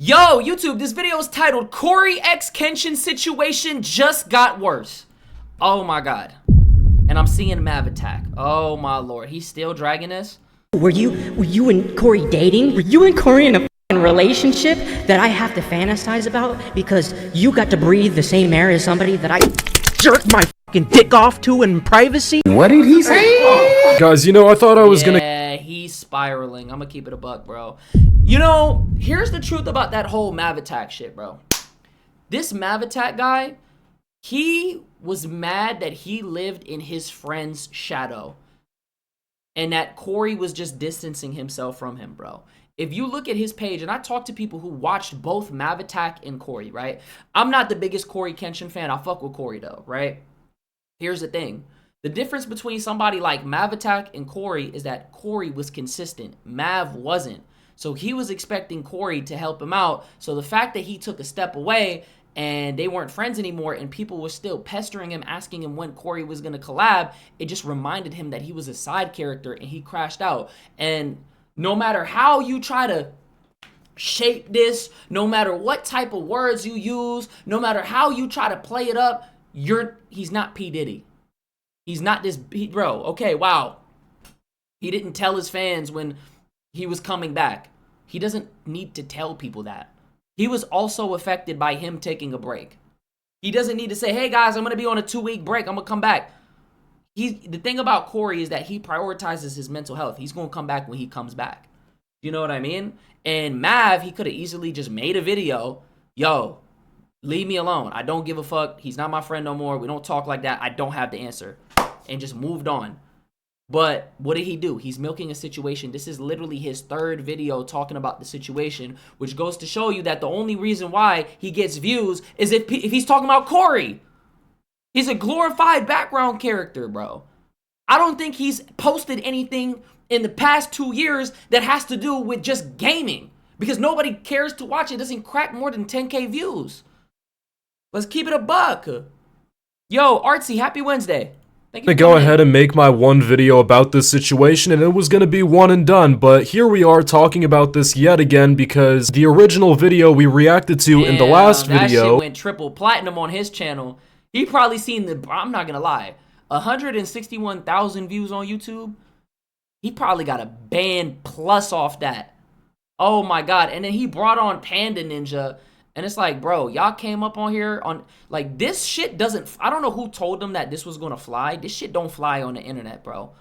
Yo, YouTube, this video is titled CoryxKenshin's situation just got worse. Oh my god. And I'm seeing Mav attack. Oh my lord. He's still dragging this? Were you and Cory dating? Were you and Cory in a relationship that I have to fantasize about because you got to breathe the same air as somebody that I jerked my fucking dick off to in privacy? What did he say? Guys, you know, I thought I was gonna... Yeah, he's spiraling. I'm gonna keep it a buck, bro. You know, here's the truth about that whole Mav attack shit, bro. This Mav attack guy, he was mad that he lived in his friend's shadow. And that Cory was just distancing himself from him, bro. If you look at his page, and I talked to people who watched both Mav attack and Cory, right? I'm not the biggest CoryxKenshin fan. I fuck with Cory, though, right? Here's the thing. The difference between somebody like Mav attack and Cory is that Cory was consistent. Mav wasn't. So he was expecting Cory to help him out. So the fact that he took a step away and they weren't friends anymore and people were still pestering him, asking him when Cory was going to collab, it just reminded him that he was a side character and he crashed out. And no matter how you try to shape this, no matter what type of words you use, no matter how you try to play it up, he's not P. Diddy. He's not this, bro, okay, wow. He didn't tell his fans when he was coming back. He doesn't need to tell people that. He was also affected by him taking a break. He doesn't need to say, hey guys, I'm going to be on a 2-week break. I'm going to come back. The thing about Cory is that he prioritizes his mental health. He's going to come back when he comes back. You know what I mean? And Mav, he could have easily just made a video. Yo, leave me alone. I don't give a fuck. He's not my friend no more. We don't talk like that. I don't have the answer. And just moved on. But what did he do? He's milking a situation. This is literally his third video talking about the situation, which goes to show you that the only reason why he gets views is if he's talking about Cory. He's a glorified background character, bro. I don't think he's posted anything in the past 2 years that has to do with just gaming, because nobody cares to watch it. It doesn't crack more than 10K views. Let's keep it a buck. Yo, Artsy, happy Wednesday. I'm gonna go ahead and make my one video about this situation, and it was gonna be one and done, but here we are talking about this yet again because the original video we reacted to in the last video... That shit went triple platinum on his channel. He probably seen I'm not gonna lie, 161,000 views on YouTube. He probably got a band plus off that. Oh my god. And then he brought on Panda Ninja. And it's like, bro, y'all came up on here on, like, this shit doesn't, I don't know who told them that this was gonna fly. This shit don't fly on the internet, bro.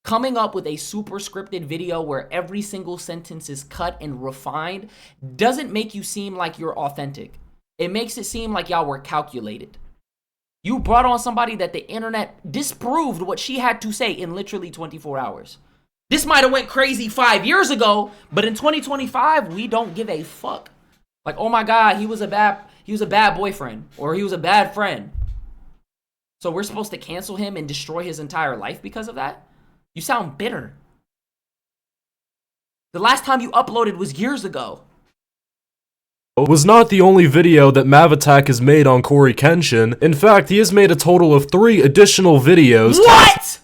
Coming up with a super scripted video where every single sentence is cut and refined doesn't make you seem like you're authentic. It makes it seem like y'all were calculated. You brought on somebody that the internet disproved what she had to say in literally 24 hours. This might have went crazy 5 years ago, but in 2025, we don't give a fuck. Like, oh my god, he was a bad boyfriend, or he was a bad friend. So we're supposed to cancel him and destroy his entire life because of that? You sound bitter. The last time you uploaded was years ago. Was not the only video that Mav attack has made on CoryxKenshin. In fact, he has made a total of 3 additional videos. What?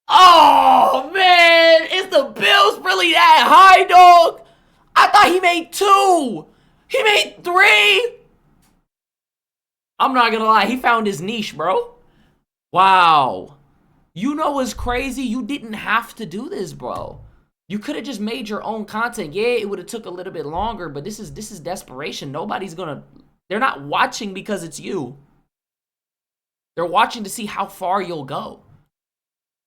Oh man, is the bills really that high, dog? I thought he made 2. He made 3. I'm not gonna lie, he found his niche, bro. Wow. You know what's crazy? You didn't have to do this, bro. You could have just made your own content. Yeah, it would have took a little bit longer, but this is desperation. They're not watching because it's you. They're watching to see how far you'll go.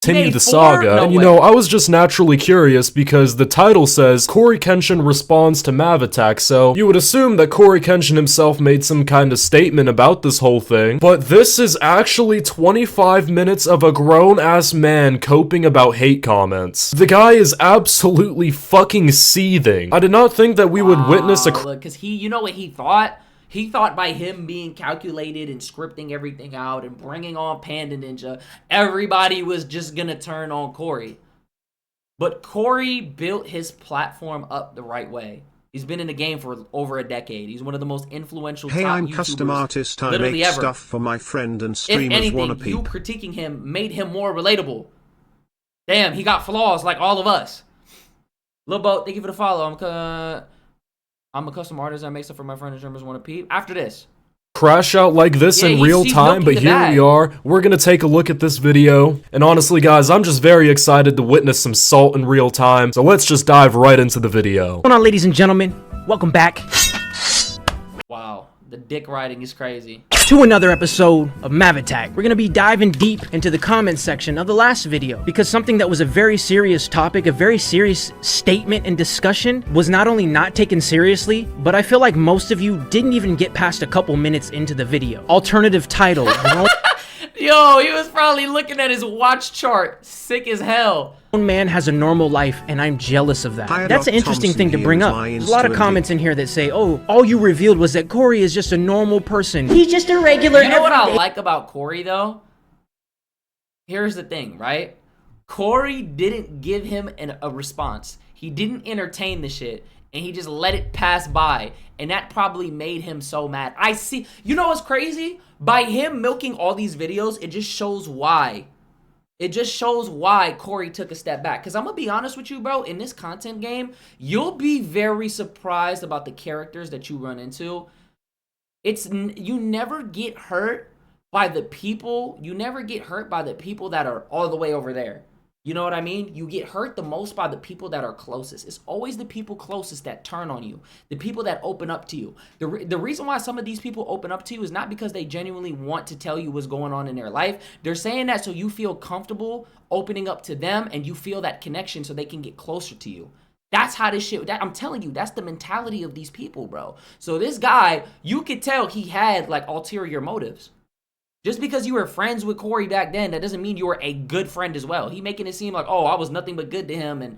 Continue the saga, and you know, I was just naturally curious because the title says CoryxKenshin responds to Mav attack, so you would assume that CoryxKenshin himself made some kind of statement about this whole thing, but this is actually 25 minutes of a grown-ass man coping about hate comments. The guy is absolutely fucking seething. I did not think that we would witness a- Look, because you know what he thought? He thought by him being calculated and scripting everything out and bringing on Panda Ninja, everybody was just gonna turn on Cory. But Cory built his platform up the right way. He's been in the game for over a decade. He's one of the most influential top I'm YouTubers custom artist. I literally make ever. stuff for my friend and If streamers anything, wanna you peep. critiquing him made him more relatable. Damn, he got flaws like all of us. Lil Boat, thank you for the follow. I'm a custom artist that makes stuff for my friends and drummers want to peep. After this. Crash out like this in real time, but here we are. We're gonna take a look at this video. And honestly, guys, I'm just very excited to witness some salt in real time. So let's just dive right into the video. What's going on, ladies and gentlemen? Welcome back. Wow, the dick riding is crazy. To another episode of Mavattack. We're gonna be diving deep into the comment section of the last video because something that was a very serious topic, a very serious statement and discussion was not only not taken seriously, but I feel like most of you didn't even get past a couple minutes into the video. Alternative title. Yo, he was probably looking at his watch chart, sick as hell. Grown man has a normal life, and I'm jealous of that. That's an interesting thing to bring up. There's a lot of comments in here that say, oh, all you revealed was that Cory is just a normal person. He's just a regular You know what I like about Cory, though? Here's the thing, right? Cory didn't give him a response. He didn't entertain the shit, and he just let it pass by, and that probably made him so mad. I see. You know what's crazy? By him milking all these videos, it just shows why. It just shows why Cory took a step back. Because I'm going to be honest with you, bro. In this content game, you'll be very surprised about the characters that you run into. You never get hurt by the people. You never get hurt by the people that are all the way over there. You know what I mean? You get hurt the most by the people that are closest. It's always the people closest that turn on you. The people that open up to you. The reason why some of these people open up to you is not because they genuinely want to tell you what's going on in their life. They're saying that so you feel comfortable opening up to them and you feel that connection so they can get closer to you. That's how this shit, I'm telling you, that's the mentality of these people, bro. So this guy, you could tell he had like ulterior motives. Just because you were friends with Cory back then, that doesn't mean you were a good friend as well. He making it seem like, oh, I was nothing but good to him, and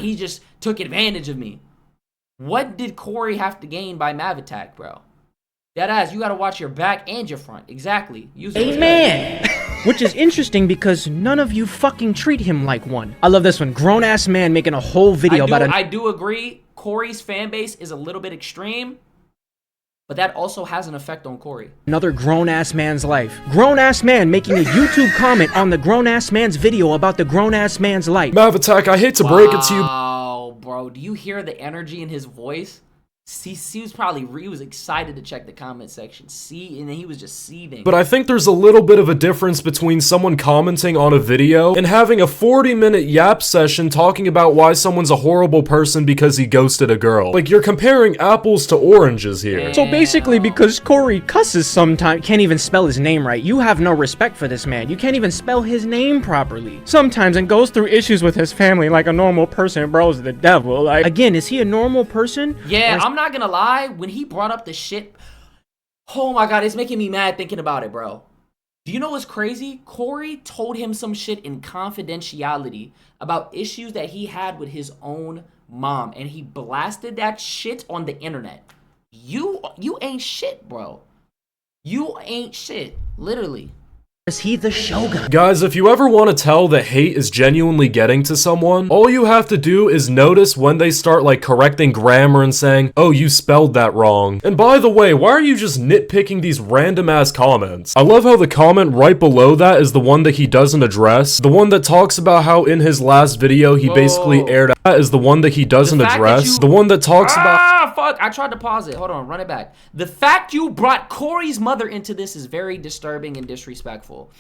he just took advantage of me. What did Cory have to gain by Mavattack, bro? Deadass, you gotta watch your back and your front. Exactly. Amen. Which is interesting because none of you fucking treat him like one. I love this one. Grown-ass man making a whole video about I do agree. Cory's fan base is a little bit extreme. But that also has an effect on Cory. Another grown-ass man's life. Grown-ass man making a YouTube comment on the grown-ass man's video about the grown-ass man's life. Mavattack, I hate to break it to you. Wow, bro. Do you hear the energy in his voice? He was excited to check the comment section. And then he was just seething. But I think there's a little bit of a difference between someone commenting on a video and having a 40-minute yap session talking about why someone's a horrible person because he ghosted a girl. Like, you're comparing apples to oranges here. Damn. So basically, because Cory cusses sometimes, can't even spell his name right, you have no respect for this man. You can't even spell his name properly. Sometimes, and goes through issues with his family like a normal person. Bro's the devil. Like, again, is he a normal person? Yeah, I'm not gonna lie, when he brought up the shit, oh my god, it's making me mad thinking about it, bro. Do you know what's crazy? Cory told him some shit in confidentiality about issues that he had with his own mom, and he blasted that shit on the internet. You ain't shit, bro. You ain't shit, literally. Is he the Shogun? Guys, if you ever want to tell that hate is genuinely getting to someone, all you have to do is notice when they start like correcting grammar and saying, oh, you spelled that wrong. And by the way, why are you just nitpicking these random ass comments? I love how the comment right below that is the one that he doesn't address. The one that talks about how in his last video he basically aired out is the one that he doesn't address. The one that talks about fuck, I tried to pause it. Hold on, run it back. The fact you brought Cory's mother into this is very disturbing and disrespectful.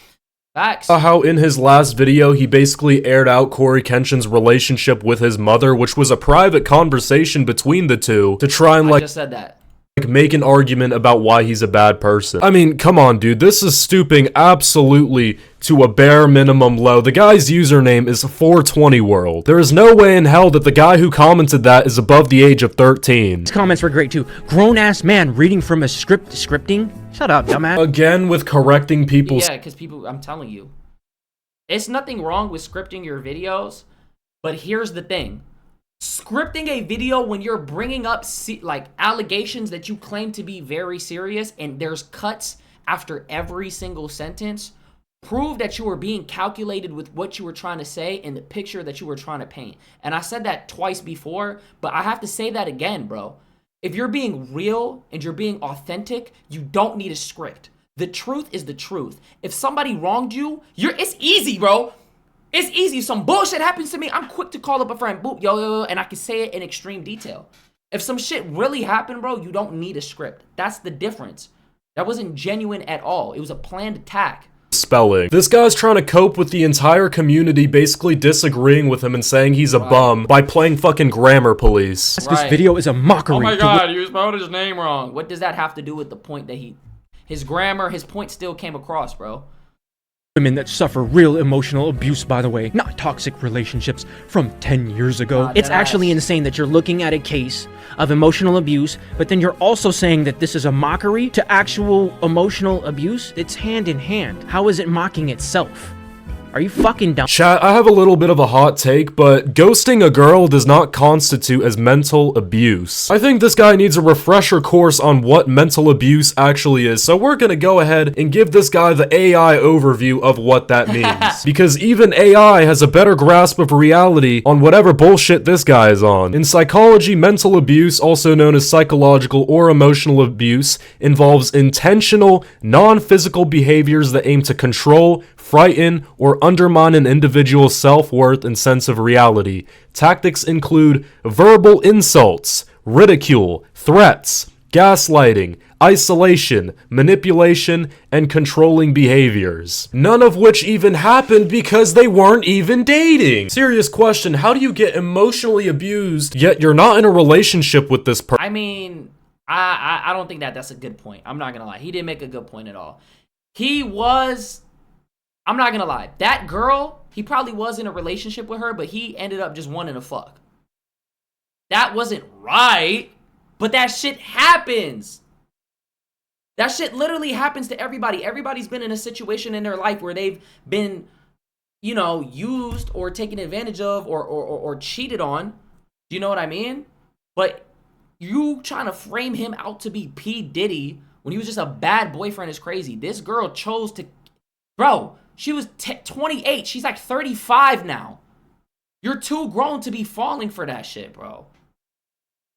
Facts. How in his last video he basically aired out CoryxKenshin's relationship with his mother, which was a private conversation between the two to try and I just said that. Make an argument about why he's a bad person. I mean, come on, dude. This is stooping absolutely to a bare minimum low. The guy's username is 420world. There is no way in hell that the guy who commented that is above the age of 13. His comments were great too. Grown-ass man reading from a scripting? Shut up, dumbass. Again with correcting people's... Yeah, because people, I'm telling you. It's nothing wrong with scripting your videos, but here's the thing. Scripting a video when you're bringing up like allegations that you claim to be very serious and there's cuts after every single sentence prove that you were being calculated with what you were trying to say and the picture that you were trying to paint. And I said that twice before, but I have to say that again, bro. If you're being real and you're being authentic, you don't need a script. The truth is the truth. If somebody wronged you, it's easy, bro. It's easy. If some bullshit happens to me, I'm quick to call up a friend. Boop, yo, and I can say it in extreme detail. If some shit really happened, bro, you don't need a script. That's the difference. That wasn't genuine at all. It was a planned attack. Spelling. This guy's trying to cope with the entire community basically disagreeing with him and saying he's a bum by playing fucking grammar police. This video is a mockery. Oh my god, you spelled his name wrong. What does that have to do with the point that his grammar, his point still came across, bro? Women that suffer real emotional abuse, by the way, not toxic relationships from 10 years ago. It's actually insane that you're looking at a case of emotional abuse, but then you're also saying that this is a mockery to actual emotional abuse. It's hand in hand. How is it mocking itself? Are you fucking dumb? Chat, I have a little bit of a hot take, but ghosting a girl does not constitute as mental abuse. I think this guy needs a refresher course on what mental abuse actually is, so we're gonna go ahead and give this guy the AI overview of what that means. Because even AI has a better grasp of reality on whatever bullshit this guy is on. In psychology, mental abuse, also known as psychological or emotional abuse, involves intentional, non-physical behaviors that aim to control, frighten, or undermine an individual's self-worth and sense of reality. Tactics include verbal insults, ridicule, threats, gaslighting, isolation, manipulation, and controlling behaviors. None of which even happened because they weren't even dating. Serious question, how do you get emotionally abused yet you're not in a relationship with this person? I mean, I don't think that's a good point. I'm not gonna lie. He didn't make a good point at all. I'm not gonna lie. That girl, he probably was in a relationship with her, but he ended up just wanting to fuck. That wasn't right, but that shit happens. That shit literally happens to everybody. Everybody's been in a situation in their life where they've been, you know, used or taken advantage of or cheated on. Do you know what I mean? But you trying to frame him out to be P. Diddy when he was just a bad boyfriend is crazy. This girl chose to... Bro, she was 28. She's like 35 now. You're too grown to be falling for that shit, bro.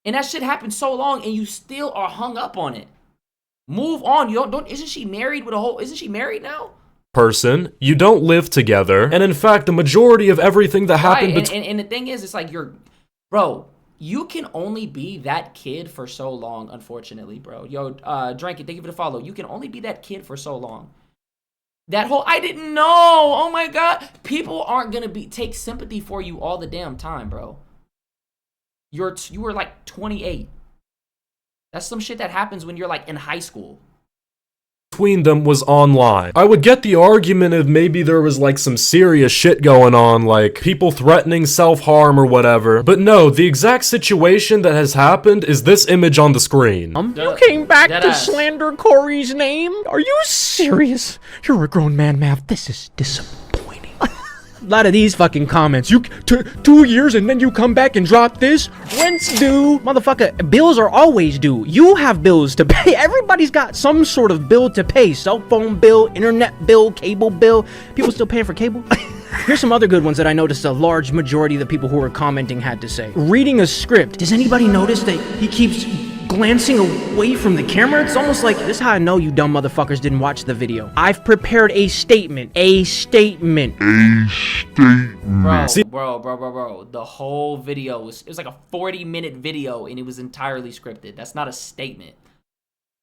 And that shit happened so long and you still are hung up on it. Move on. You don't isn't she married with a whole... Isn't she married now? Person, you don't live together, and in fact, the majority of everything that happened between... And the thing is, it's like Bro, you can only be that kid for so long, unfortunately, bro. Yo, Dranky, thank you for the follow. You can only be that kid for so long. That whole, I didn't know. Oh my God. People aren't going to take sympathy for you all the damn time, bro. You were like 28. That's some shit that happens when you're like in high school. Between them was online. I would get the argument if maybe there was like some serious shit going on, like people threatening self-harm or whatever. But no, the exact situation that has happened is this image on the screen. You came back to slander Cory's name? Are you serious? You're a grown man, Mav. This is disappointing. A lot of these fucking comments. You 2 years and then you come back and drop this? Rent's due. Motherfucker, bills are always due. You have bills to pay. Everybody's got some sort of bill to pay. Cell phone bill, internet bill, cable bill. People still paying for cable? Here's some other good ones that I noticed a large majority of the people who were commenting had to say. Reading a script. Does anybody notice that he keeps glancing away from the camera? It's almost like, this is how I know you dumb motherfuckers didn't watch the video. I've prepared a statement. A statement. Bro. The whole video it was like a 40-minute video and it was entirely scripted. That's not a statement.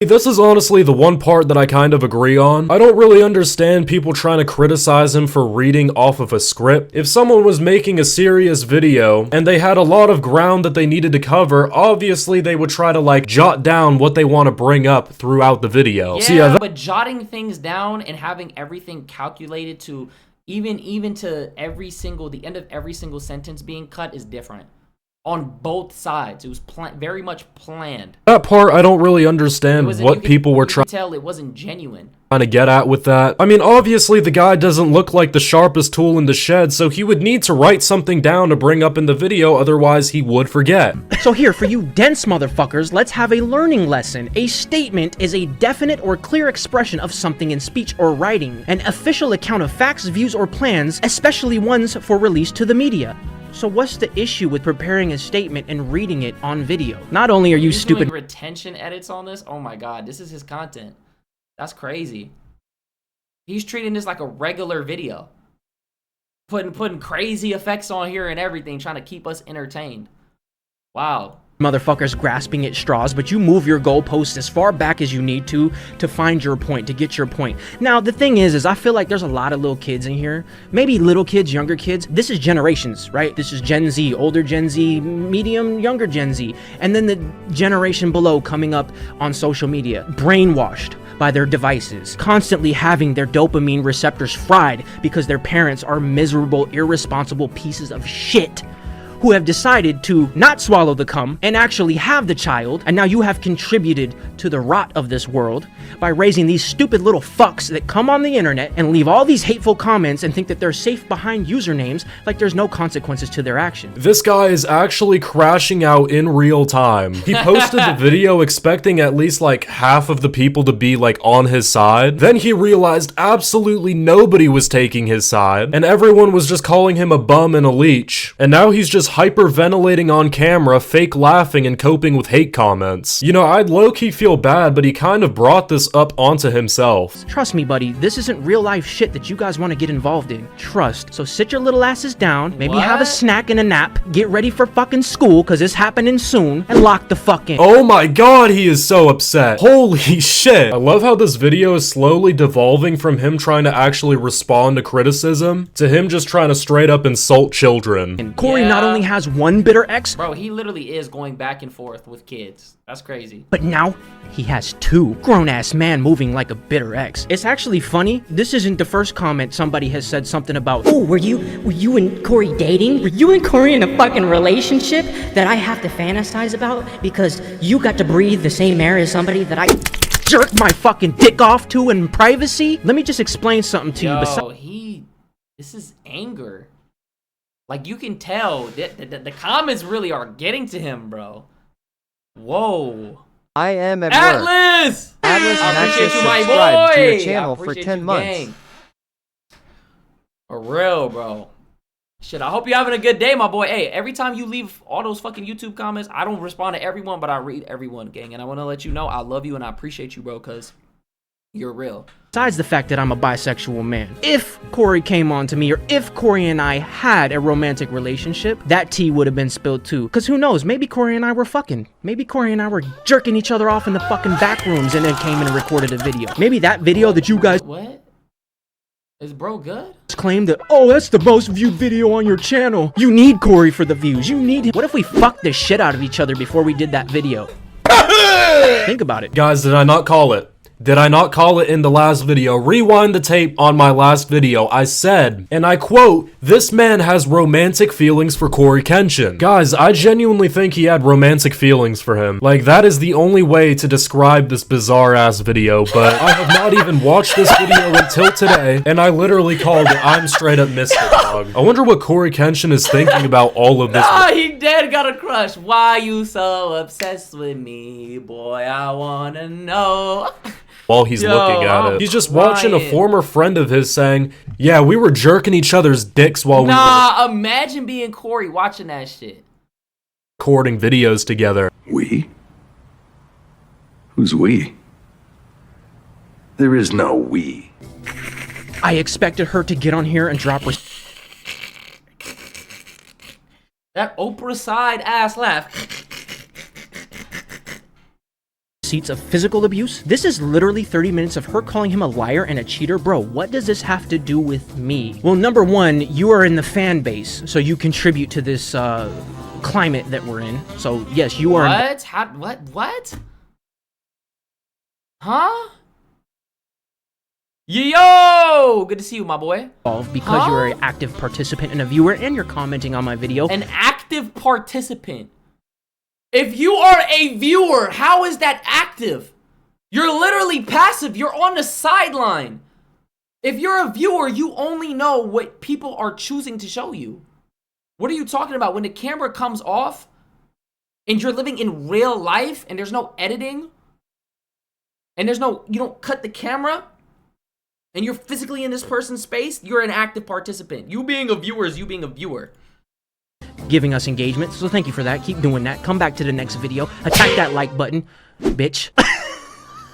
This is honestly the one part that I kind of agree on. I don't really understand people trying to criticize him for reading off of a script. If someone was making a serious video and they had a lot of ground that they needed to cover, obviously they would try to like jot down what they want to bring up throughout the video. Yeah, but jotting things down and having everything calculated to even to the end of every single sentence being cut is different. On both sides, it was very much planned. That part, I don't really understand what people were trying to tell. It wasn't genuine. To get at with that. I mean, obviously the guy doesn't look like the sharpest tool in the shed, so he would need to write something down to bring up in the video, otherwise he would forget. So here, for you dense motherfuckers, let's have a learning lesson. A statement is a definite or clear expression of something in speech or writing, an official account of facts, views, or plans, especially ones for release to the media. So what's the issue with preparing a statement and reading it on video? Not only are you stupid... doing retention edits on this? Oh my God, this is his content. That's crazy. He's treating this like a regular video. Putting crazy effects on here and everything, trying to keep us entertained. Wow. motherfuckers grasping at straws, but you move your goalposts as far back as you need to find your point, to get your point. Now, the thing is I feel like there's a lot of little kids in here, maybe little kids, younger kids. This is generations, right? This is Gen Z, older Gen Z, medium, younger Gen Z, and then the generation below coming up on social media, brainwashed by their devices, constantly having their dopamine receptors fried because their parents are miserable, irresponsible pieces of shit who have decided to not swallow the cum and actually have the child, and now you have contributed to the rot of this world by raising these stupid little fucks that come on the internet and leave all these hateful comments and think that they're safe behind usernames like there's no consequences to their actions. This guy is actually crashing out in real time. He posted the video expecting at least like half of the people to be like on his side. Then he realized absolutely nobody was taking his side and everyone was just calling him a bum and a leech. And now he's just hyperventilating on camera, fake laughing and coping with hate comments. You know, I'd low-key feel bad, but he kind of brought this up onto himself. Trust me, buddy, this isn't real life shit that you guys want to get involved in. Trust. So sit your little asses down, maybe have a snack and a nap, get ready for fucking school, cause it's happening soon, and lock the fuck in. Oh my god, he is so upset. Holy shit. I love how this video is slowly devolving from him trying to actually respond to criticism to him just trying to straight up insult children. And Cory not only has one bitter ex, bro, he literally is going back and forth with kids. That's crazy. but now he has two. Grown-ass man moving like a bitter ex. It's actually funny. This isn't the first comment somebody has said something about, oh, were you and Cory dating? Were you and Cory in a fucking relationship that I have to fantasize about because you got to breathe the same air as somebody that I jerked my fucking dick off to in privacy? Let me just explain something to you. This is anger. Like, you can tell that the comments really are getting to him, bro. Whoa. I am at Atlas! work. Atlas I and appreciate Access you, my subscribed to boy. your channel I for appreciate 10 you, months. gang. For real, bro. Shit, I hope you're having a good day, my boy. Hey, every time you leave all those fucking YouTube comments, I don't respond to everyone, but I read everyone, gang. And I want to let you know I love you and I appreciate you, bro, because you're real. Besides the fact that I'm a bisexual man, if Cory came on to me, or if Cory and I had a romantic relationship, that tea would have been spilled too. Cause who knows, maybe Cory and I were fucking. Maybe Cory and I were jerking each other off in the fucking back rooms and then came in and recorded a video. Maybe that video that you guys What? Is bro good? claim that, oh, that's the most viewed video on your channel. You need Cory for the views. You need him. What if we fucked the shit out of each other before we did that video? Think about it. Guys, did I not call it? Did I not call it in the last video? Rewind the tape on my last video. I said, and I quote, this man has romantic feelings for CoryxKenshin. Guys, I genuinely think he had romantic feelings for him. Like, that is the only way to describe this bizarre ass video, but I have not even watched this video until today, and I literally called it. I'm straight up missed it, dog. I wonder what CoryxKenshin is thinking about all of this. Nah, he dead got a crush. Why you so obsessed with me? Boy, I wanna know. While he's looking at it. He's just watching a crying. former friend of his saying, yeah, we were jerking each other's dicks while we were Nah, imagine being Cory watching that shit. recording videos together. We? Who's we? There is no we. I expected her to get on here and drop her That Oprah side ass laugh. receipts of physical abuse. This is literally 30 minutes of her calling him a liar and a cheater. Bro, what does this have to do with me? Well, number one, you are in the fan base, so you contribute to this climate that we're in. So yes, you are. What? How? What? Huh? Yo! Good to see you, my boy. Involved because you're an active participant and a viewer, and you're commenting on my video. An active participant. If you are a viewer, how is that active? You're literally passive. You're on the sideline. If you're a viewer, you only know what people are choosing to show you. What are you talking about? When the camera comes off and you're living in real life and there's no editing and there's no, you don't cut the camera and you're physically in this person's space, you're an active participant. You being a viewer is you being a viewer. Giving us engagement, so thank you for that. Keep doing that. Come back to the next video. Attack that like button, bitch.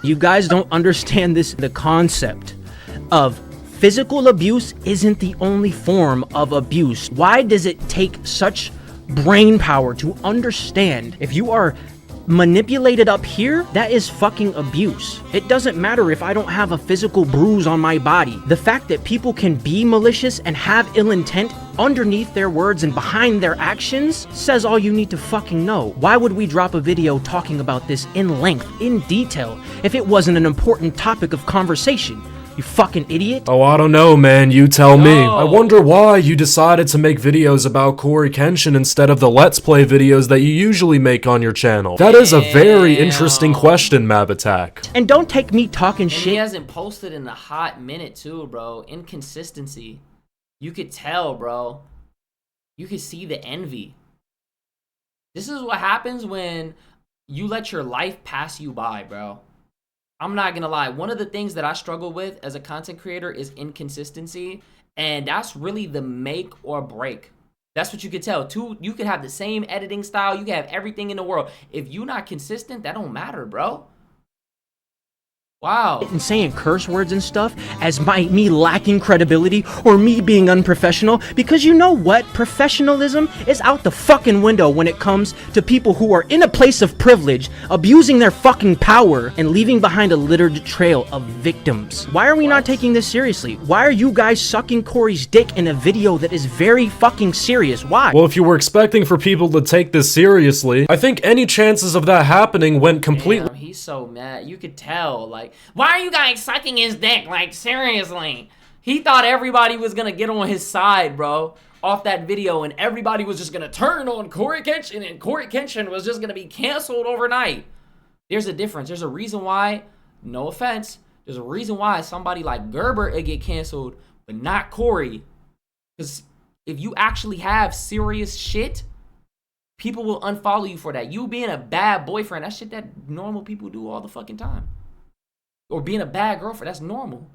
You guys don't understand this. The concept of physical abuse isn't the only form of abuse. Why does it take such brain power to understand if you are manipulated up here, that is fucking abuse. It doesn't matter if I don't have a physical bruise on my body. The fact that people can be malicious and have ill intent underneath their words and behind their actions says all you need to fucking know. Why would we drop a video talking about this in length, in detail, if it wasn't an important topic of conversation? You fucking idiot. Oh, I don't know, man. You tell me. I wonder why you decided to make videos about CoryxKenshin instead of the Let's Play videos that you usually make on your channel. That is a very interesting question, Mavitak. And don't take me talking And shit. he hasn't posted in a hot minute too, bro. Inconsistency. You could tell, bro. You could see the envy. This is what happens when you let your life pass you by, bro. I'm not gonna lie. One of the things that I struggle with as a content creator is inconsistency. And that's really the make or break. That's what you could tell. You could have the same editing style. You could have everything in the world. If you're not consistent, that don't matter, bro. Wow. And saying curse words and stuff as me lacking credibility or me being unprofessional, because you know what? Professionalism is out the fucking window when it comes to people who are in a place of privilege, abusing their fucking power and leaving behind a littered trail of victims. Why are we not taking this seriously? Why are you guys sucking Cory's dick in a video that is very fucking serious? Why? Well, if you were expecting for people to take this seriously, I think any chances of that happening went completely. Damn, he's so mad. You could tell, like, why are you guys sucking his dick? Like, seriously. He thought everybody was gonna get on his side, bro, off that video, and everybody was just gonna turn on CoryxKenshin, and CoryxKenshin was just gonna be canceled overnight. There's a difference. There's a reason why, no offense, there's a reason why somebody like Gerber would get canceled, but not Cory. Because if you actually have serious shit, people will unfollow you for that. You being a bad boyfriend, that shit that normal people do all the fucking time. Or being a bad girlfriend, that's normal.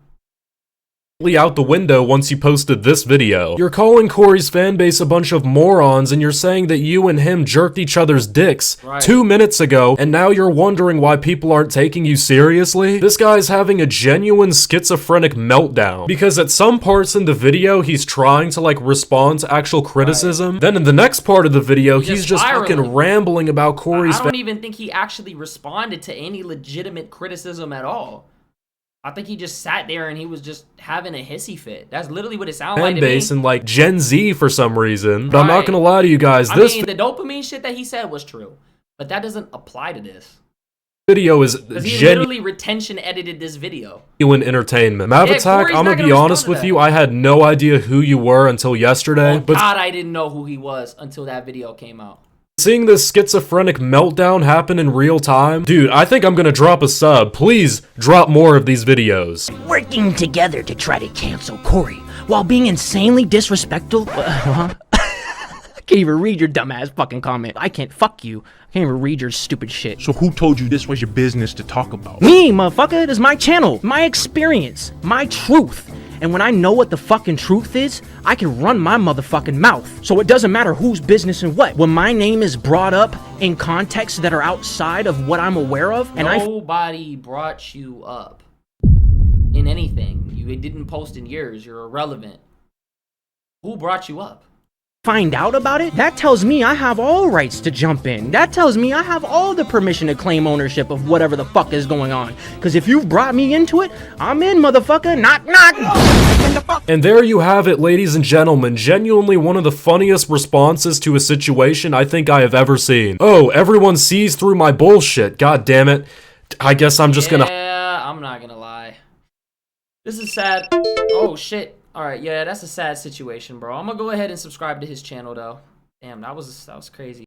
Out the window once you posted this video. You're calling Cory's fanbase a bunch of morons, and you're saying that you and him jerked each other's dicks 2 minutes ago, and now you're wondering why people aren't taking you seriously? This guy's having a genuine schizophrenic meltdown, because at some parts in the video he's trying to like respond to actual criticism, then in the next part of the video he's just fucking rambling about Cory's. I don't even think he actually responded to any legitimate criticism at all. I think he just sat there and he was just having a hissy fit. That's literally what it sounded like to me. Base and like Gen Z for some reason. But I'm not gonna lie to you guys. I mean, the dopamine shit that he said was true, but that doesn't apply to this. Video is he literally retention edited this video. Genuine entertainment. Mavitak, I'm gonna be honest with you. I had no idea who you were until yesterday. But God, I didn't know who he was until that video came out. Seeing this schizophrenic meltdown happen in real time, dude, I think I'm gonna drop a sub. Please drop more of these videos. Working together to try to cancel Cory while being insanely disrespectful. I can't even read your dumbass fucking comment. I can't. Fuck you. I can't even read your stupid shit. So who told you this was your business to talk about? Me, motherfucker. It is my channel, my experience, my truth. And when I know what the fucking truth is, I can run my motherfucking mouth. So it doesn't matter whose business and what. When my name is brought up in contexts that are outside of what I'm aware of, and nobody brought you up in anything. You didn't post in years. You're irrelevant. Who brought you up? Find out about it, that tells me I have all rights to jump in. That tells me I have all the permission to claim ownership of whatever the fuck is going on. Because if you've brought me into it, I'm in, motherfucker. Knock, knock. And there you have it, ladies and gentlemen. Genuinely one of the funniest responses to a situation I think I have ever seen. Oh, everyone sees through my bullshit. God damn it. I guess I'm just gonna... Yeah, I'm not gonna lie. This is sad. Oh, shit. Alright, yeah, that's a sad situation, bro. I'm gonna go ahead and subscribe to his channel, though. Damn, that was crazy.